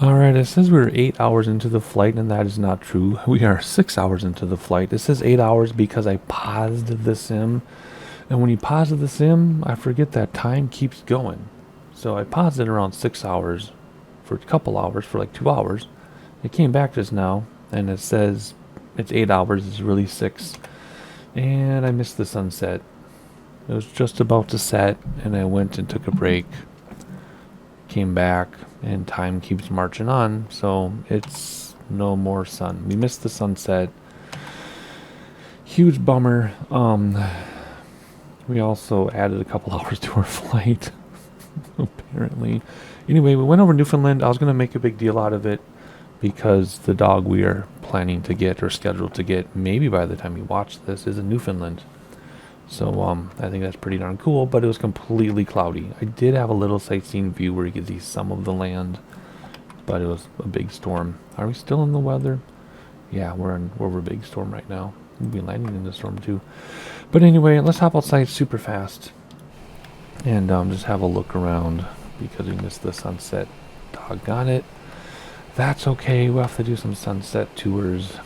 Alright, it says we're 8 hours into the flight, and that is not true. We are 6 hours into the flight. It says 8 hours because I paused the sim. And when you pause the sim, I forget that time keeps going. So I paused it around 6 hours for a couple hours, for like 2 hours. It came back just now, and it says it's 8 hours, it's really 6. And I missed the sunset. It was just about to set, and I went and took a break. Came back, and time keeps marching on, so it's no more sun. We missed the sunset. Huge bummer. We also added a couple hours to our flight, apparently. Anyway, we went over Newfoundland. I was going to make a big deal out of it because the dog we are planning to get or scheduled to get, maybe by the time you watch this, is in Newfoundland. So I think that's pretty darn cool, but it was completely cloudy. I did have a little sightseeing view where you could see some of the land, but it was a big storm. Are we still in the weather? Yeah, we're a big storm right now. We'll be landing in the storm too. But anyway, let's hop outside super fast and just have a look around because we missed the sunset. Doggone it. That's okay. We'll have to do some sunset tours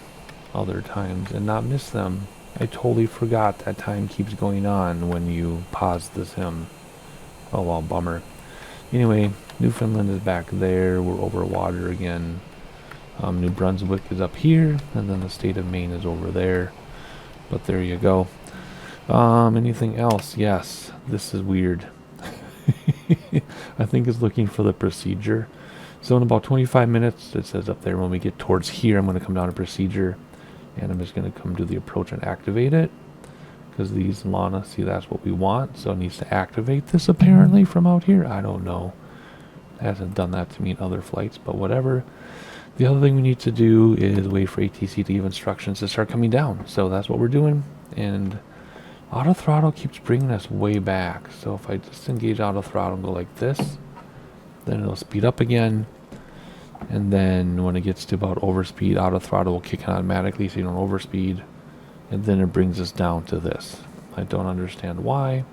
other times and not miss them. I totally forgot that time keeps going on when you pause the sim. Oh well, bummer. Anyway, Newfoundland is back there. We're over water again. New Brunswick is up here, and then the state of Maine is over there. But there you go. Anything else? Yes, this is weird. I think it's looking for the procedure. So in about 25 minutes, it says up there, when we get towards here, I'm going to come down to procedure. And I'm just going to come do the approach and activate it. Because these Lana, see, that's what we want. So it needs to activate this apparently from out here. I don't know. It hasn't done that to me in other flights, but whatever. The other thing we need to do is wait for ATC to give instructions to start coming down. So that's what we're doing. And auto throttle keeps bringing us way back. So if I disengage auto throttle and go like this, then it'll speed up again. And then when it gets to about overspeed, auto throttle will kick in automatically so you don't overspeed. And then it brings us down to this. I don't understand why,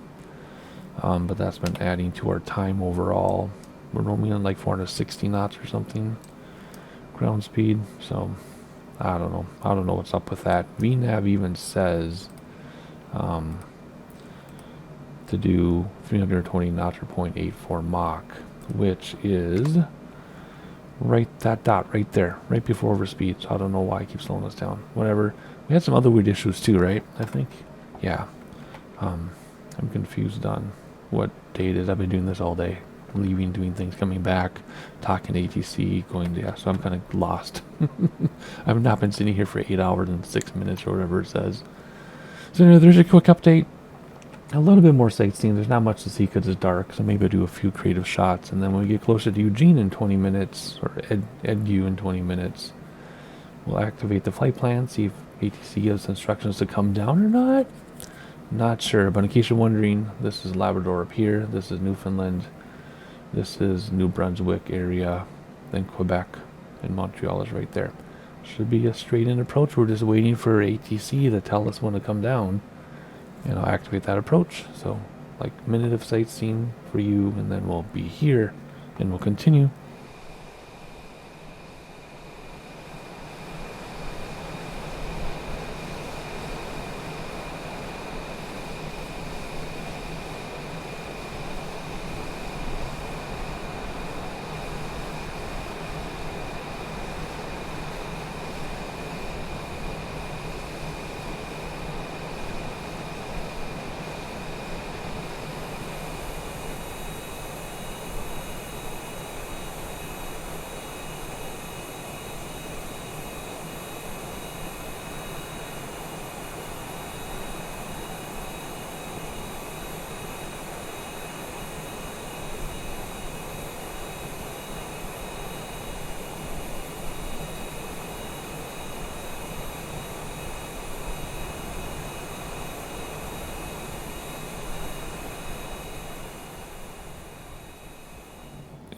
but that's been adding to our time overall. We're normally on like 460 knots or something ground speed, so I don't know. I don't know what's up with that. VNav even says to do 320 knots or 0.84 Mach, which is right, that dot right there, right before overspeed. So I don't know why it keeps slowing us down. Whatever. We had some other weird issues too, right? I think. Yeah. I'm confused on what day it is. I've been doing this all day. Leaving, doing things, coming back, talking to ATC, going to, yeah, so I'm kind of lost. I've not been sitting here for 8 hours and 6 minutes or whatever it says. So anyway, there's a quick update. A little bit more sightseeing. There's not much to see because it's dark, so maybe I'll do a few creative shots, and then when we get closer to Eugene in 20 minutes, or EDU in 20 minutes, we'll activate the flight plan, see if ATC gives instructions to come down or not. Not sure, but in case you're wondering, this is Labrador up here, this is Newfoundland, this is New Brunswick area, then Quebec, and Montreal is right there. Should be a straight-in approach. We're just waiting for ATC to tell us when to come down. And I'll activate that approach. So, like, minute of sightseeing for you, and then we'll be here, and we'll continue.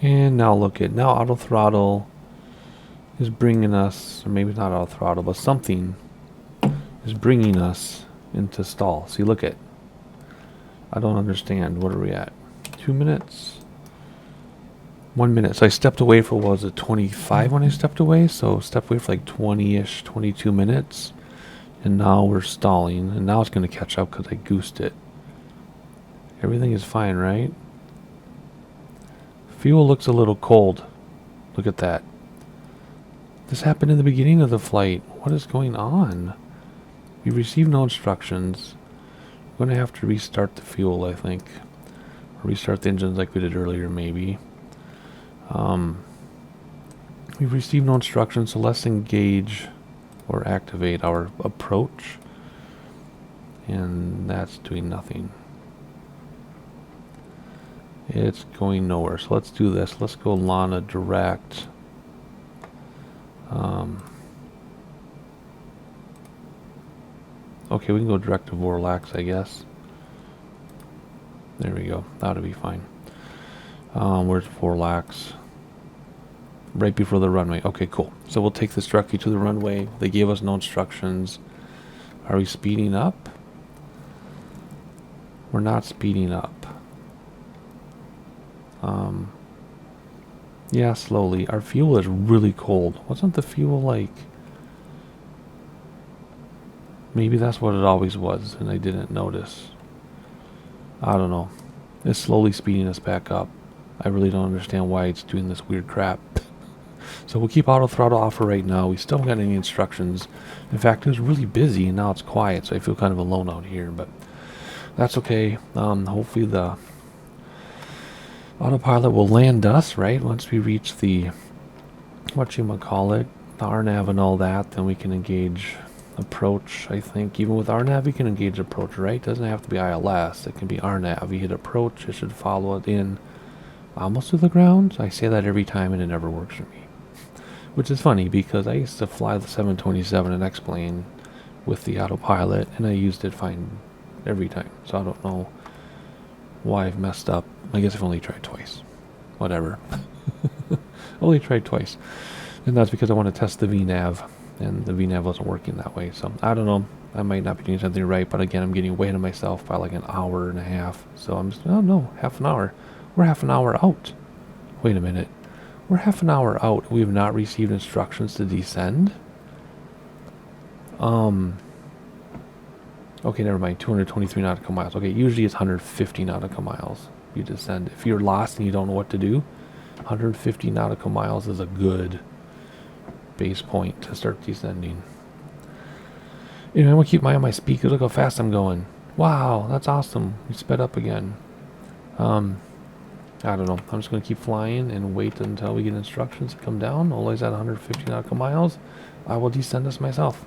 And now look at, now auto throttle is bringing us, or maybe not auto throttle, but something is bringing us into stall. See, look at, I don't understand. What are we at? 2 minutes? 1 minute. So I stepped away for, what was it, 25 when I stepped away? So stepped away for like 20-ish, 22 minutes. And now we're stalling. And now it's going to catch up because I goosed it. Everything is fine, right? Fuel looks a little cold. Look at that. This happened in the beginning of the flight. What is going on? We received no instructions. We're going to have to restart the fuel, I think. Or restart the engines like we did earlier, maybe. We've received no instructions, so let's engage or activate our approach. And that's doing nothing. It's going nowhere. So let's do this. Let's go Lana direct. Okay, we can go direct to Vorlax, I guess. There we go. That would be fine. Where's Vorlax? Right before the runway. Okay, cool. So we'll take this directly to the runway. They gave us no instructions. Are we speeding up? We're not speeding up. Yeah, slowly. Our fuel is really cold. Wasn't the fuel like... Maybe that's what it always was, and I didn't notice. I don't know. It's slowly speeding us back up. I really don't understand why it's doing this weird crap. So we'll keep auto throttle off for right now. We still haven't got any instructions. In fact, it was really busy, and now it's quiet, so I feel kind of alone out here, but that's okay. Hopefully the autopilot will land us, right? Once we reach the, whatchamacallit, the RNAV and all that, then we can engage approach, I think. Even with RNAV, we can engage approach, right? It doesn't have to be ILS. It can be RNAV. We hit approach, it should follow it in almost to the ground. I say that every time, and it never works for me. Which is funny, because I used to fly the 727 and X-Plane with the autopilot, and I used it fine every time. So I don't know why I've messed up. I guess I've only tried twice. Whatever. Only tried twice. And that's because I want to test the VNAV, and the VNAV wasn't working that way. So I don't know. I might not be doing something right, but again, I'm getting way ahead of myself by like an hour and a half. So I'm just, oh no, half an hour. We're half an hour out. Wait a minute. We're half an hour out. We have not received instructions to descend. Okay, never mind. 223 nautical miles. Okay, usually it's 150 nautical miles. You descend. If you're lost and you don't know what to do, 150 nautical miles is a good base point to start descending. You know, I'm gonna keep my eye on my speaker. Look how fast I'm going. Wow, that's awesome. We sped up again. I don't know. I'm just going to keep flying and wait until we get instructions to come down. Always at 150 nautical miles. I will descend this myself.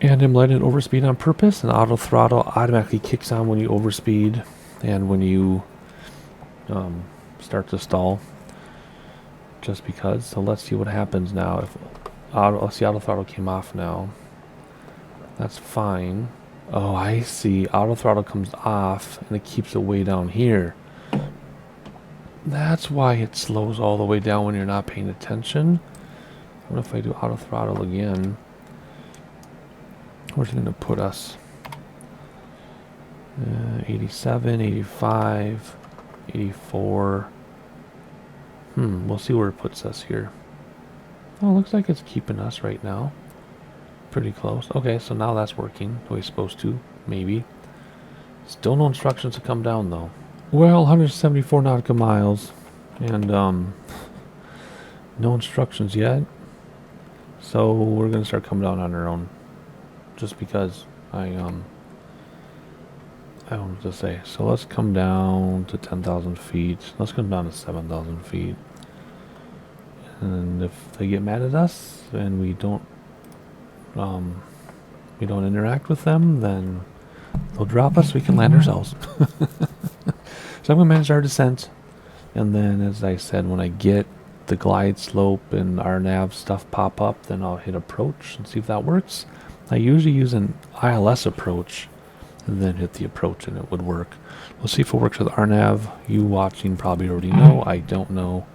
And I'm letting it overspeed on purpose. And auto throttle automatically kicks on when you overspeed and when you start to stall. Just because. So let's see what happens now. If let's see, auto throttle came off now. That's fine. Oh, I see. Auto throttle comes off and it keeps it way down here. That's why it slows all the way down when you're not paying attention. What if I do auto throttle again? Where's it going to put us? 87, 85, 84. We'll see where it puts us here. Oh, looks like it's keeping us right now. Pretty close. Okay, so now that's working the way it's supposed to. Maybe. Still no instructions to come down though. Well, 174 nautical miles, and no instructions yet. So we're gonna start coming down on our own, just because I don't know what to say. So let's come down to 10,000 feet. Let's come down to 7,000 feet. And if they get mad at us and we don't interact with them, then they'll drop us. We can land ourselves. So I'm going to manage our descent, and then, as I said, when I get the glide slope and our nav stuff pop up, then I'll hit approach and see if that works. I usually use an ILS approach and then hit the approach, and it would work. We'll see if it works with RNAV. You watching probably already know. I don't know.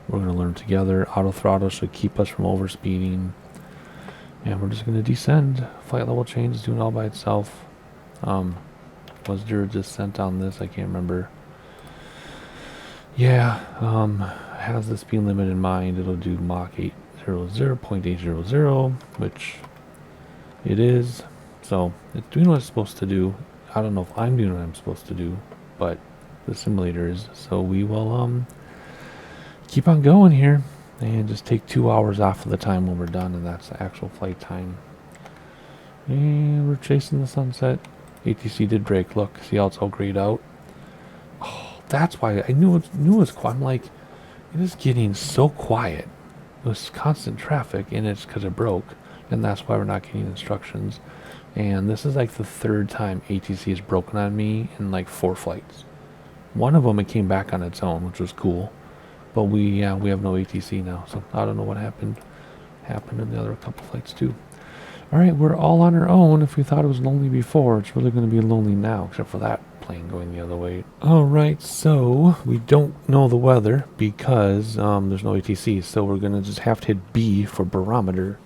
We're going to learn together. Auto throttle should keep us from overspeeding, and we're just going to descend. Flight level change is doing it all by itself. Was there a descent on this? I can't remember. Yeah, has the speed limit in mind. It'll do Mach 800, 0.800, which it is. So it's doing what it's supposed to do. I don't know if I'm doing what I'm supposed to do, but the simulator is. So we will keep on going here and just take 2 hours off of the time when we're done, and that's the actual flight time. And we're chasing the sunset. ATC did break. Look, see how it's all grayed out? Oh, that's why I knew it was quiet. I'm like, it is getting so quiet. It was constant traffic, and it's because it broke, and that's why we're not getting instructions. And this is like the 3rd time ATC has broken on me in like 4 flights. One of them it came back on its own, which was cool, but we have no ATC now, so I don't know what happened in the other couple flights too. All right, we're all on our own. If we thought it was lonely before, it's really going to be lonely now, except for that plane going the other way. All right, so we don't know the weather because there's no ATC, so we're going to just have to hit B for barometer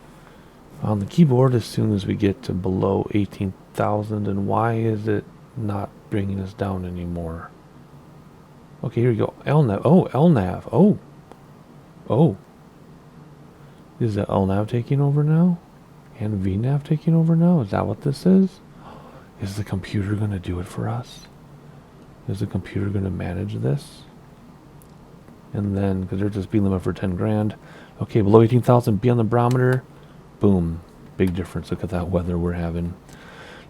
on the keyboard as soon as we get to below 18,000. And why is it not bringing us down anymore? Okay, here we go. LNAV. Oh, LNAV. Oh. Is the LNAV taking over now? And VNAV taking over now? Is that what this is? Is the computer going to do it for us? Is the computer going to manage this? And then, because there's a speed limit for 10 grand. Okay, below 18,000, be on the barometer. Boom. Big difference. Look at that weather we're having.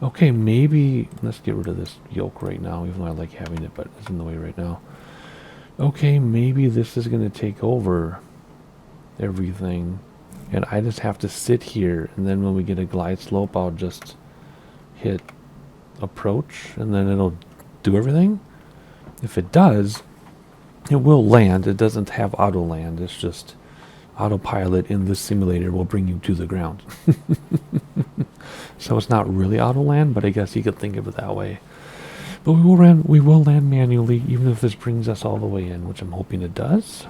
Okay, maybe, let's get rid of this yoke right now, even though I like having it, but it's in the way right now. Okay, maybe this is going to take over everything. And I just have to sit here, and then when we get a glide slope, I'll just hit approach, and then it'll do everything. If it does, it will land. It doesn't have auto land. It's just autopilot in the simulator will bring you to the ground. So it's not really auto land, but I guess you could think of it that way. But we will land manually, even if this brings us all the way in, which I'm hoping it does.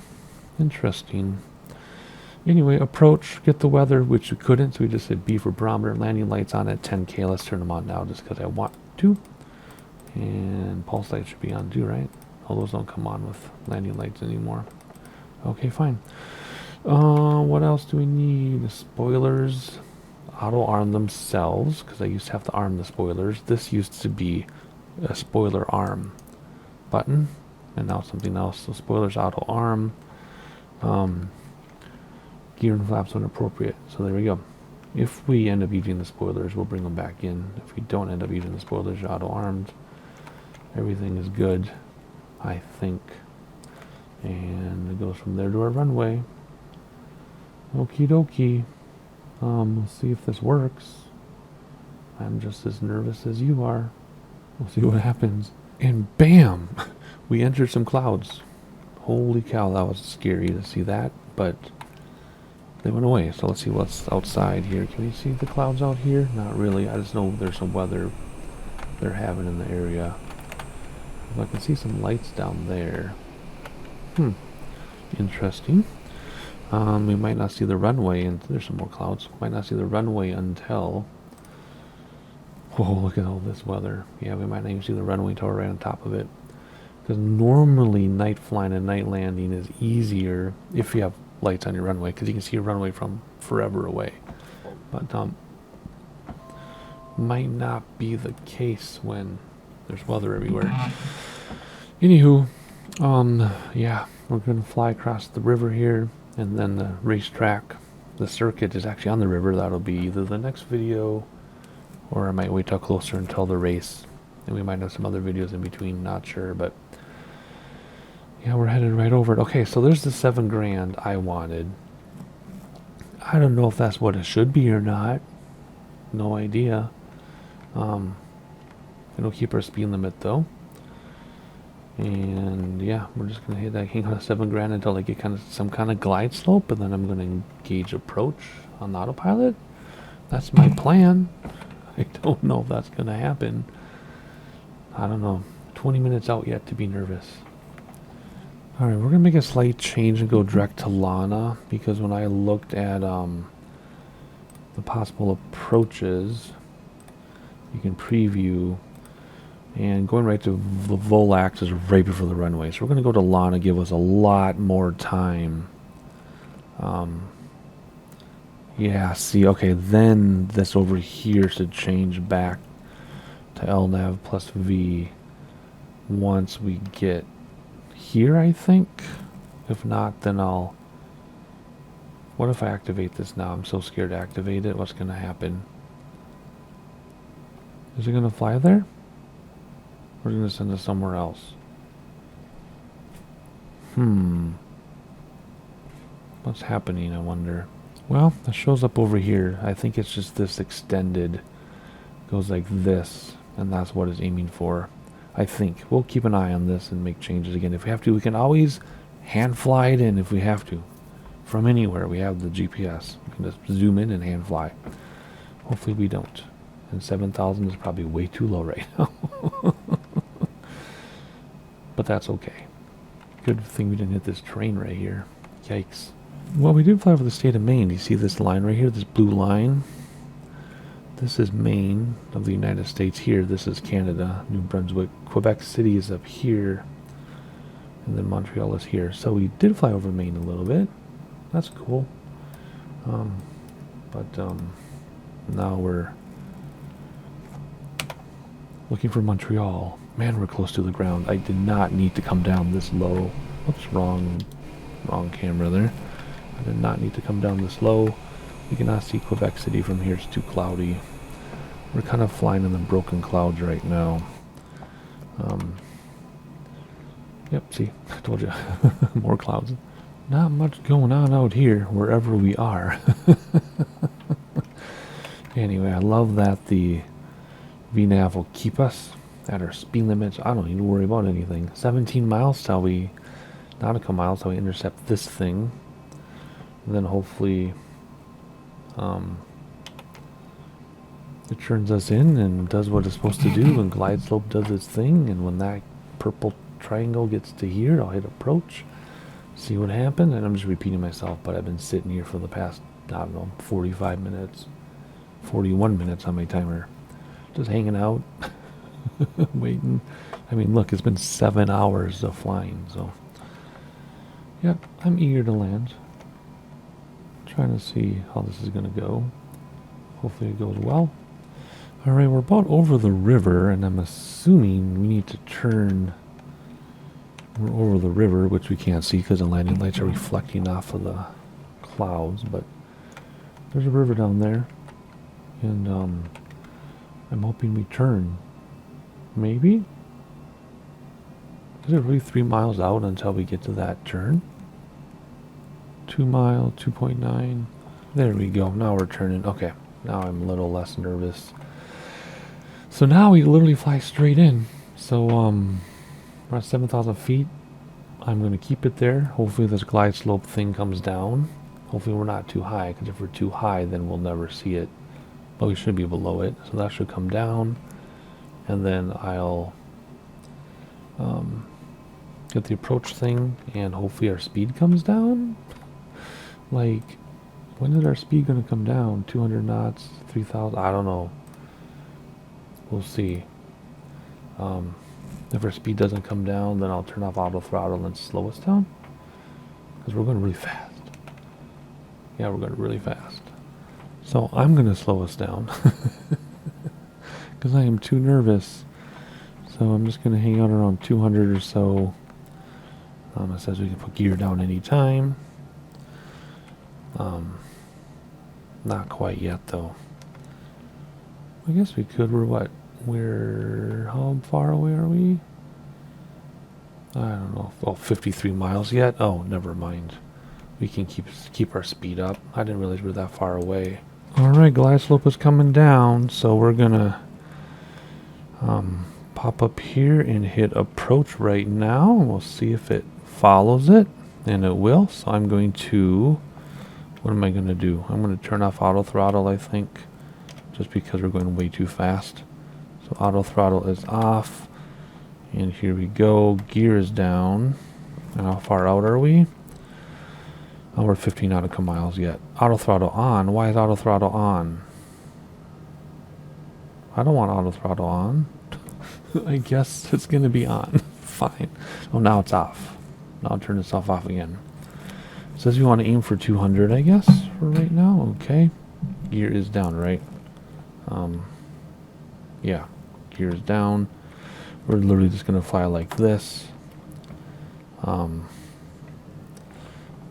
Interesting. Anyway, approach, get the weather, which we couldn't, so we just hit B for barometer. Landing lights on at 10K. Let's turn them on now just because I want to. And pulse lights should be on too, right? All those don't come on with landing lights anymore. Okay, fine. What else do we need? Spoilers. Auto arm themselves, because I used to have to arm the spoilers. This used to be a spoiler arm button, and now it's something else. So spoilers auto arm. Gear and flaps when appropriate. So there we go. If we end up using the spoilers, we'll bring them back in. If we don't end up using the spoilers, you're auto armed. Everything is good, I think. And it goes from there to our runway. Okie dokie. We'll see if this works. I'm just as nervous as you are. We'll see what happens. And bam! We entered some clouds. Holy cow, that was scary to see that, but they went away. So let's see what's outside here. Can we see the clouds out here? Not really. I just know there's some weather they're having in the area. If I can see some lights down there. Interesting. We might not see the runway, and there's some more clouds. Might not see the runway until... Oh, look at all this weather. Yeah, we might not even see the runway until we're right on top of it. Because normally night flying and night landing is easier if you have lights on your runway, because you can see your runway from forever away. But might not be the case when there's weather everywhere. Anywho, yeah, we're going to fly across the river here, and then the racetrack, the circuit is actually on the river. That'll be either the next video, or I might wait till closer until the race, and we might have some other videos in between, not sure, but yeah, we're headed right over it. Okay, so there's the 7 grand I wanted. I don't know if that's what it should be or not. No idea. It'll keep our speed limit though. And yeah, we're just gonna hit that hang on 7 grand until I get some kind of glide slope, and then I'm gonna engage approach on autopilot. That's my plan. I don't know if that's gonna happen. I don't know. 20 minutes out yet to be nervous. Alright, we're gonna make a slight change and go direct to Lana, because when I looked at the possible approaches, you can preview. And going right to Volax is right before the runway. So we're going to go to Lana, give us a lot more time. Yeah, see, okay, then this over here should change back to LNAV plus V once we get here, I think. If not, then I'll... What if I activate this now? I'm so scared to activate it. What's going to happen? Is it going to fly there? Or is it going to send us somewhere else? What's happening, I wonder? Well, it shows up over here. I think it's just this extended. Goes like this. And that's what it's aiming for. I think. We'll keep an eye on this and make changes again. If we have to, we can always hand fly it in if we have to. From anywhere, we have the GPS. We can just zoom in and hand fly. Hopefully we don't. And 7,000 is probably way too low right now. But that's okay. Good thing we didn't hit this train right here. Yikes. Well, we did fly over the state of Maine. Do you see this line right here? This blue line? This is Maine of the United States here. This is Canada, New Brunswick. Quebec City is up here. And then Montreal is here. So we did fly over Maine a little bit. That's cool. Now we're looking for Montreal. Man, we're close to the ground. I did not need to come down this low. Oops, wrong camera there. I did not need to come down this low. We cannot see Quebec City from here. It's too cloudy. We're kind of flying in the broken clouds right now. Yep, see, I told you. More clouds. Not much going on out here, wherever we are. Anyway, I love that the VNAV will keep us at our speed limits. I don't need to worry about anything. 17 miles till we, nautical miles till we intercept this thing. And then hopefully it turns us in and does what it's supposed to do, and glide slope does its thing, and when that purple triangle gets to here, I'll hit approach, see what happens. And I'm just repeating myself, but I've been sitting here for the past, I don't know, 45 minutes, 41 minutes on my timer, just hanging out, waiting. I mean, look, it's been 7 hours of flying, so yep, I'm eager to land. Trying to see how this is going to go. Hopefully it goes well. Alright, we're about over the river, and I'm assuming we need to turn. We're over the river, which we can't see because the landing lights are reflecting off of the clouds, but there's a river down there, and I'm hoping we turn. Maybe? Is it really 3 miles out until we get to that turn? 2 mile, 2.9. There we go. Now we're turning. Okay. Now I'm a little less nervous. So now we literally fly straight in. So we're at 7,000 feet. I'm going to keep it there. Hopefully this glide slope thing comes down. Hopefully we're not too high, because if we're too high, then we'll never see it. But we should be below it. So that should come down. And then I'll get the approach thing, and hopefully our speed comes down. Like, when is our speed going to come down? 200 knots, 3,000? I don't know. We'll see. If our speed doesn't come down, then I'll turn off auto throttle and slow us down. Because we're going really fast. Yeah, we're going really fast. So I'm going to slow us down. Because I am too nervous. So I'm just going to hang out around 200 or so. It says we can put gear down anytime. Not quite yet though. I guess we could. We're what? How far away are we? I don't know. Oh, 53 miles yet? Oh, never mind. We can keep our speed up. I didn't realize we were that far away. Alright, glide slope is coming down, so we're gonna pop up here and hit approach right now. We'll see if it follows it, and it will. So I'm going to, what am I going to do? I'm going to turn off auto throttle, I think, just because we're going way too fast. So auto throttle is off, and here we go. Gear is down. And how far out are we? Oh, we're 15 nautical miles yet. Auto throttle on. Why is auto throttle on? I don't want auto throttle on. I guess it's gonna be on. Fine. Oh, now it's off. Now I'll turn itself off again. It says you want to aim for 200, I guess, for right now. Okay. Gear is down, right? Yeah. Gear is down. We're literally just gonna fly like this.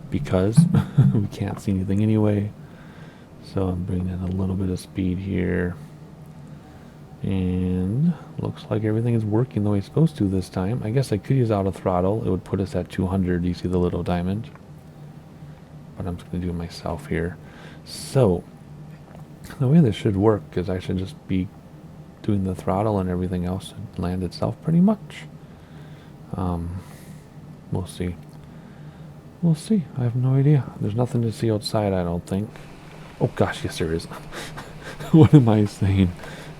Because we can't see anything anyway. So I'm bringing in a little bit of speed here. And looks like everything is working the way it's supposed to this time. I guess I could use auto throttle. It would put us at 200. You see the little diamond? But I'm just going to do it myself here. So the way this should work is I should just be doing the throttle and everything else and land itself pretty much. We'll see. We'll see. I have no idea. There's nothing to see outside, I don't think. Oh gosh, yes there is. What am I saying?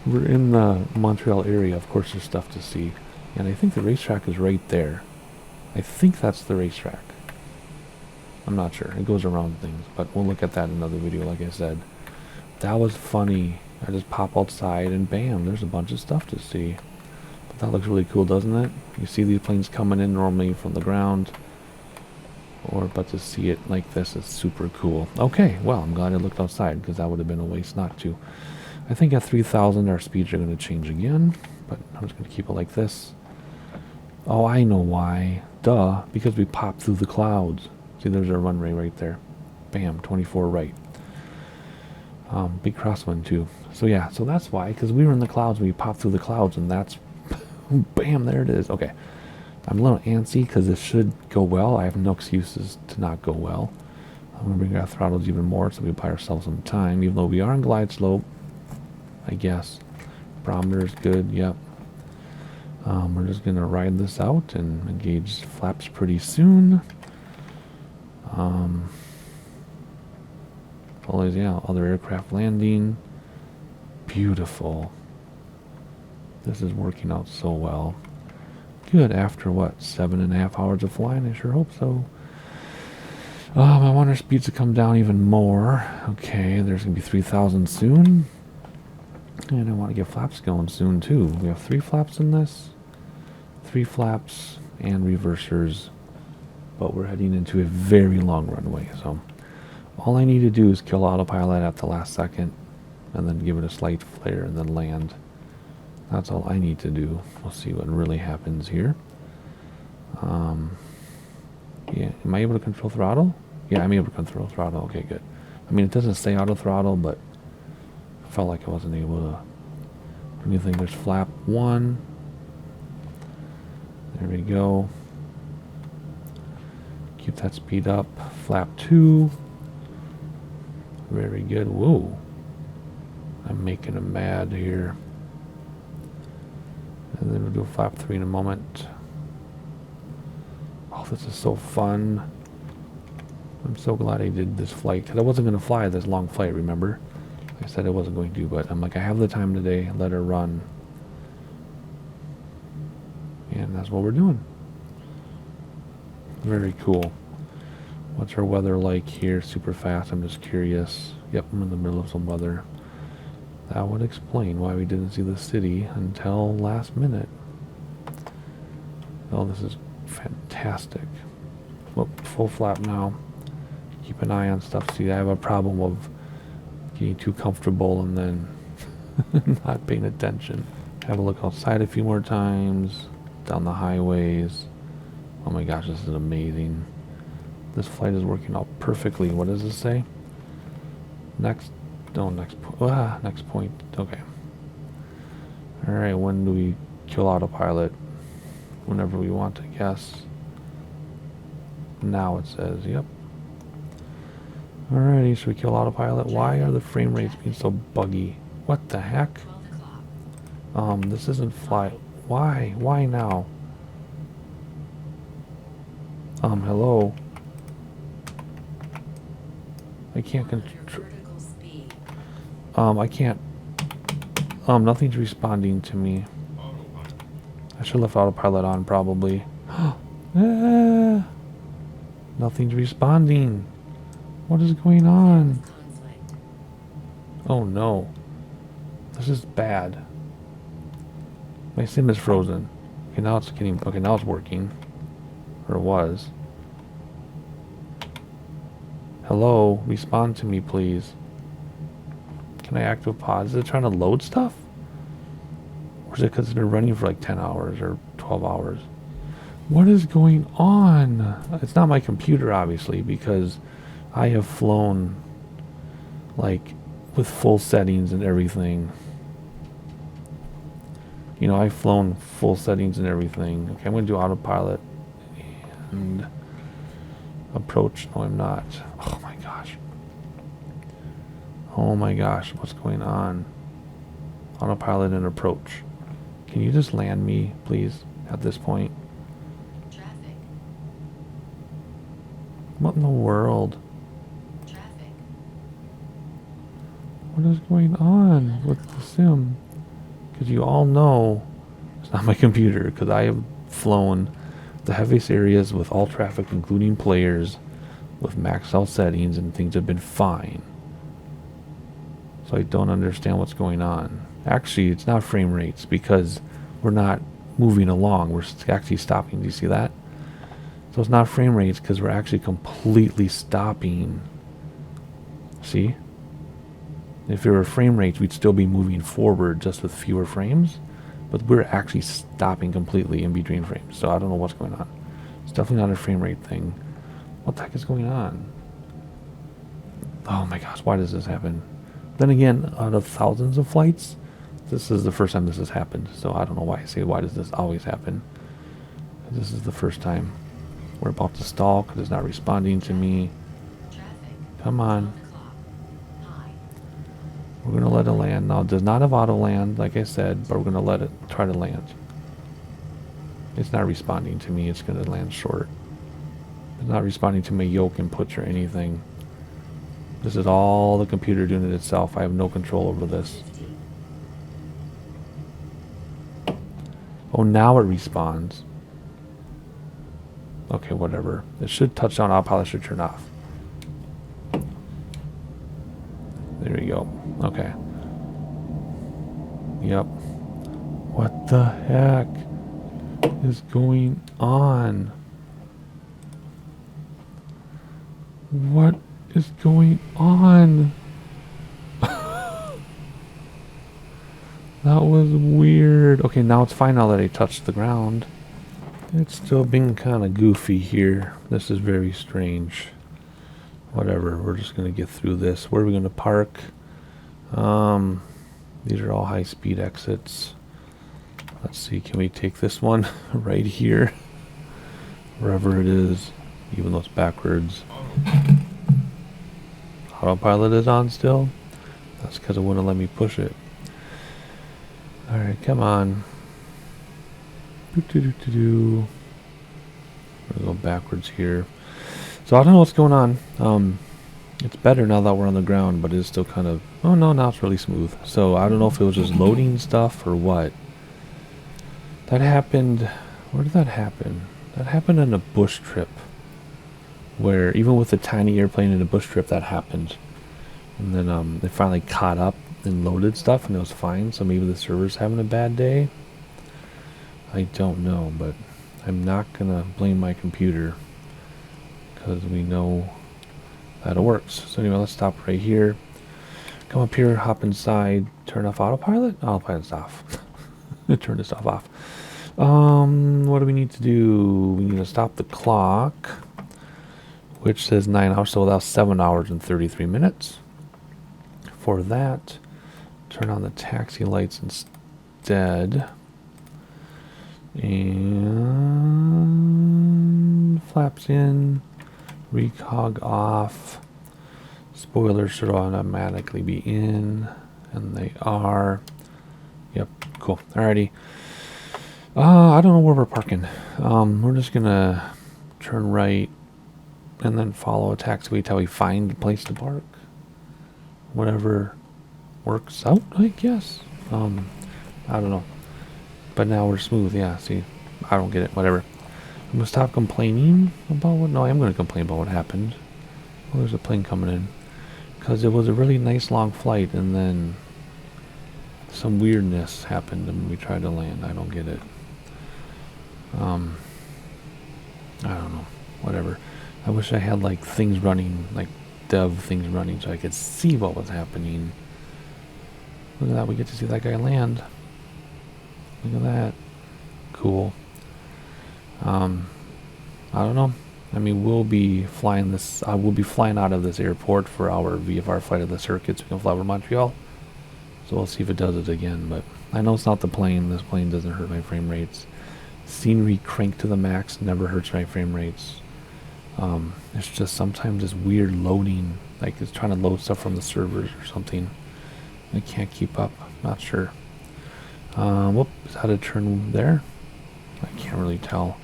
We're in the Montreal area. Of course there's stuff to see. And I think the racetrack is right there. I think that's the racetrack. I'm not sure. It goes around things. But we'll look at that in another video, like I said. That was funny. I just pop outside and bam, there's a bunch of stuff to see. But that looks really cool, doesn't it? You see these planes coming in normally from the ground. But to see it like this is super cool. Okay, well, I'm glad I looked outside because that would have been a waste not to. I think at 3,000 our speeds are going to change again, but I'm just going to keep it like this. Oh, I know why. Duh, because we popped through the clouds. See, there's our runway right there. Bam, 24 right. Big crosswind too. So yeah, so that's why, because we were in the clouds, we popped through the clouds, and that's, bam, there it is. Okay. I'm a little antsy because this should go well. I have no excuses to not go well. I'm going to bring our throttles even more so we buy ourselves some time, even though we are on glide slope, I guess. Barometer is good, yep. We're just going to ride this out and engage flaps pretty soon. Always, yeah, other aircraft landing. Beautiful. This is working out so well. Good, after what, 7.5 hours of flying? I sure hope so. I want our speeds to come down even more. Okay, there's going to be 3,000 soon. And I want to get flaps going soon too. We have 3 flaps in this. 3 flaps and reversers. But we're heading into a very long runway. So all I need to do is kill autopilot at the last second. And then give it a slight flare and then land. That's all I need to do. We'll see what really happens here. Yeah, am I able to control throttle? Yeah, I'm able to control throttle. Okay, good. I mean, it doesn't say auto throttle, but I felt like I wasn't able to do anything. There's flap 1. There we go. Keep that speed up. Flap 2. Very good. Whoa. I'm making him mad here. And then we'll do flap 3 in a moment. Oh, this is so fun. I'm so glad I did this flight, because I wasn't going to fly this long flight, remember? I said I wasn't going to, but I'm like, I have the time today, let her run. And that's what we're doing. Very cool. What's our weather like here? Super fast, I'm just curious. Yep, I'm in the middle of some weather. That would explain why we didn't see the city until last minute. Oh, this is fantastic. Well, full flap now. Keep an eye on stuff. See, I have a problem of getting too comfortable and then not paying attention. Have a look outside a few more times. Down the highways. Oh my gosh, this is amazing. This flight is working out perfectly. What does it say? Next point. Okay. Alright, when do we kill autopilot? Whenever we want, I guess. Now it says, yep. Alrighty, so we kill autopilot. Why are the frame rates being so buggy? What the heck? This isn't fly. Why? Why now? Hello? I can't control. I can't. Nothing's responding to me. I should have left autopilot on, probably. Nothing's responding. What is going on? Oh no. This is bad. My sim is frozen. Okay, now it's getting... Okay, now it's working. Or it was. Hello? Respond to me, please. Can I active pause? Is it trying to load stuff? Or is it because they're running for like 10 hours or 12 hours? What is going on? It's not my computer, obviously, because I have flown, like, with full settings and everything. You know, I've flown full settings and everything. Okay, I'm going to do autopilot. And approach. No, I'm not. Oh, my gosh. Oh, my gosh. What's going on? Autopilot and approach. Can you just land me, please, at this point? Traffic. What in the world? Traffic. What is going on with the sim? Because you all know it's not my computer, because I have flown the heaviest areas with all traffic, including players, with maxed out settings, and things have been fine. So I don't understand what's going on. Actually, it's not frame rates, because we're not moving along. We're actually stopping. Do you see that? So it's not frame rates, because we're actually completely stopping. See? If it were frame rates, we'd still be moving forward just with fewer frames. But we're actually stopping completely in between frames. So I don't know what's going on. It's definitely not a frame rate thing. What the heck is going on? Oh my gosh, why does this happen? Then again, out of thousands of flights, this is the first time this has happened. So I don't know why I say, why does this always happen? This is the first time. We're about to stall because it's not responding to me. Come on. We're going to let it land. Now, it does not have auto land, like I said, but we're going to let it try to land. It's not responding to me. It's going to land short. It's not responding to my yoke inputs or anything. This is all the computer doing it itself. I have no control over this. Oh, now it responds. Okay, whatever. It should touch down. Autopilot should turn off. There you go. Okay. Yep. What the heck is going on? What is going on? That was weird. Okay, now it's fine now that I touched the ground. It's still being kind of goofy here. This is very strange. Whatever, we're just going to get through this. Where are we going to park? These are all high-speed exits. Let's see, can we take this one right here? Wherever it is, even though it's backwards. Autopilot is on still? That's because it wouldn't let me push it. Alright, come on. We're going to go backwards here. So I don't know what's going on. It's better now that we're on the ground, but it's still kind of... Oh no, now it's really smooth. So I don't know if it was just loading stuff or what. That happened... Where did that happen? That happened in a bush trip. Where even with a tiny airplane in a bush trip, that happened. And then they finally caught up and loaded stuff and it was fine. So maybe the server's having a bad day. I don't know, but I'm not going to blame my computer. Because we know that it works. So anyway, let's stop right here. Come up here, hop inside, turn off autopilot. Autopilot's off. Turn this stuff off. What do we need to do? We need to stop the clock, which says 9 hours, so that's 7 hours and 33 minutes. For that, turn on the taxi lights instead. And flaps in. Recog off. Spoilers should automatically be in, and they are. Yep, cool. Alrighty. I don't know where we're parking. We're just gonna turn right and then follow a taxiway till we find a place to park. Whatever works out, I guess. I don't know. But now we're smooth. Yeah, see, I don't get it. Whatever. I'm going to stop complaining about what... No, I am going to complain about what happened. Well, there's a plane coming in. Because it was a really nice long flight, and then some weirdness happened when we tried to land. I don't get it. I don't know. Whatever. I wish I had like things running, like dev things running, so I could see what was happening. Look at that. We get to see that guy land. Look at that. Cool. I don't know. I mean, we'll be flying this. We'll be flying out of this airport for our VFR flight of the circuits. We can fly over Montreal. So we'll see if it does it again. But I know it's not the plane. This plane doesn't hurt my frame rates. Scenery cranked to the max never hurts my frame rates. It's just sometimes this weird loading, like it's trying to load stuff from the servers or something. I can't keep up. Not sure. Whoop, is that a turn there? I can't really tell.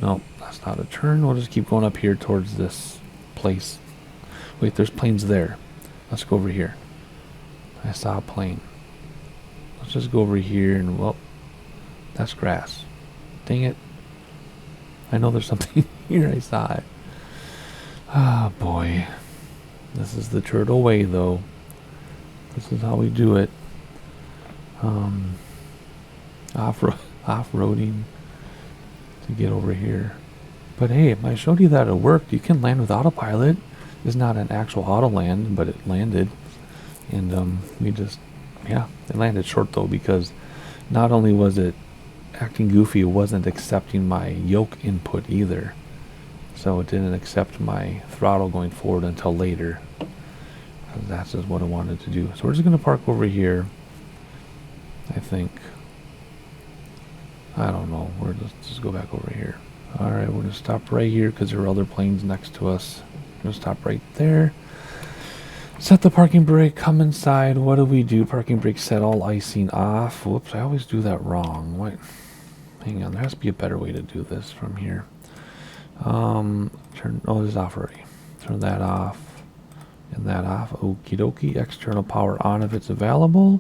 No, that's not a turn. We'll just keep going up here towards this place. Wait, there's planes there. Let's go over here. I saw a plane. Let's just go over here and, well, that's grass. Dang it. I know there's something here. I saw it. Ah, boy. This is the turtle way, though. This is how we do it. Off-roading to get over here. But hey, I showed you that it worked. You can land with autopilot. It's not an actual auto land, but it landed. And we just, yeah, it landed short though, because not only was it acting goofy, it wasn't accepting my yoke input either. So it didn't accept my throttle going forward until later. That's just what I wanted to do. So we're just going to park over here. I think. I don't know. We're just go back over here. Alright, we're going to stop right here because there are other planes next to us. We're going to stop right there. Set the parking brake, come inside. What do we do? Parking brake set, all icing off. Whoops, I always do that wrong. What? Hang on, there has to be a better way to do this from here. Turn, oh, this is off already. Turn that off and that off. Okie dokie. External power on if it's available.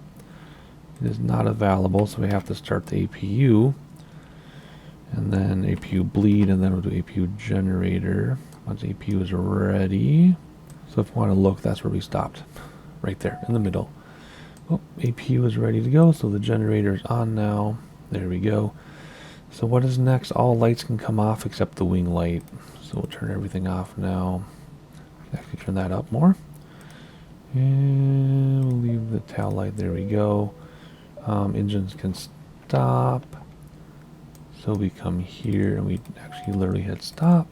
It is not available, so we have to start the APU. And then APU bleed, and then we'll do APU generator. Once APU is ready. So if you want to look, that's where we stopped. Right there, in the middle. Oh, APU is ready to go, so the generator is on now. There we go. So what is next? All lights can come off except the wing light. So we'll turn everything off now. Actually turn that up more. And we'll leave the tail light. There we go. Engines can stop. So we come here and we actually literally hit stop.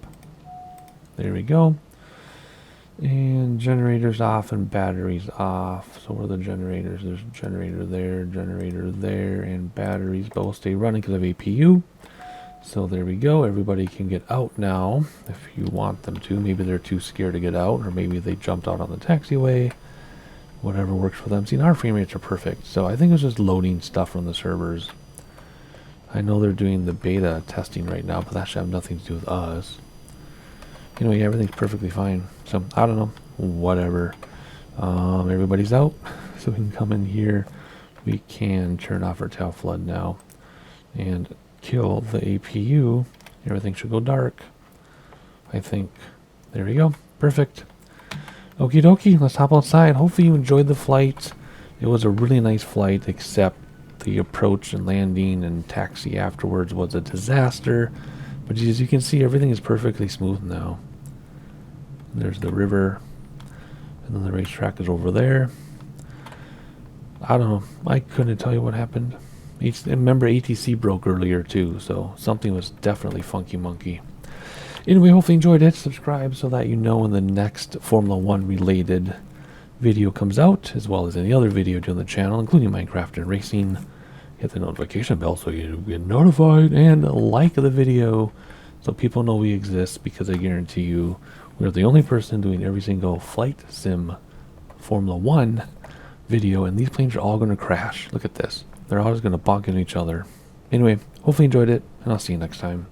There we go. And generators off and batteries off. So where are the generators? There's a generator there, and batteries both stay running because of APU. So there we go. Everybody can get out now if you want them to. Maybe they're too scared to get out, or maybe they jumped out on the taxiway. Whatever works for them. See, our frame rates are perfect. So I think it's just loading stuff from the servers. I know they're doing the beta testing right now, but that should have nothing to do with us. Anyway, everything's perfectly fine. So, I don't know. Whatever. Everybody's out. So we can come in here. We can turn off our tail flood now. And kill the APU. Everything should go dark. I think. There we go. Perfect. Okie dokie. Let's hop outside. Hopefully you enjoyed the flight. It was a really nice flight, except the approach and landing and taxi afterwards was a disaster. But as you can see, everything is perfectly smooth now. There's the river, and then the racetrack is over there. I don't know. I couldn't tell you what happened. Remember, ATC broke earlier too, so something was definitely funky monkey. Anyway, hopefully you enjoyed it. Subscribe so that you know when the next Formula 1 related video comes out, as well as any other video on the channel, including Minecraft and racing. Hit the notification bell so you get notified, and like the video so people know we exist, because I guarantee you we're the only person doing every single flight sim Formula 1 video, and these planes are all going to crash. Look at this. They're always going to bonk into each other. Anyway, hopefully you enjoyed it, and I'll see you next time.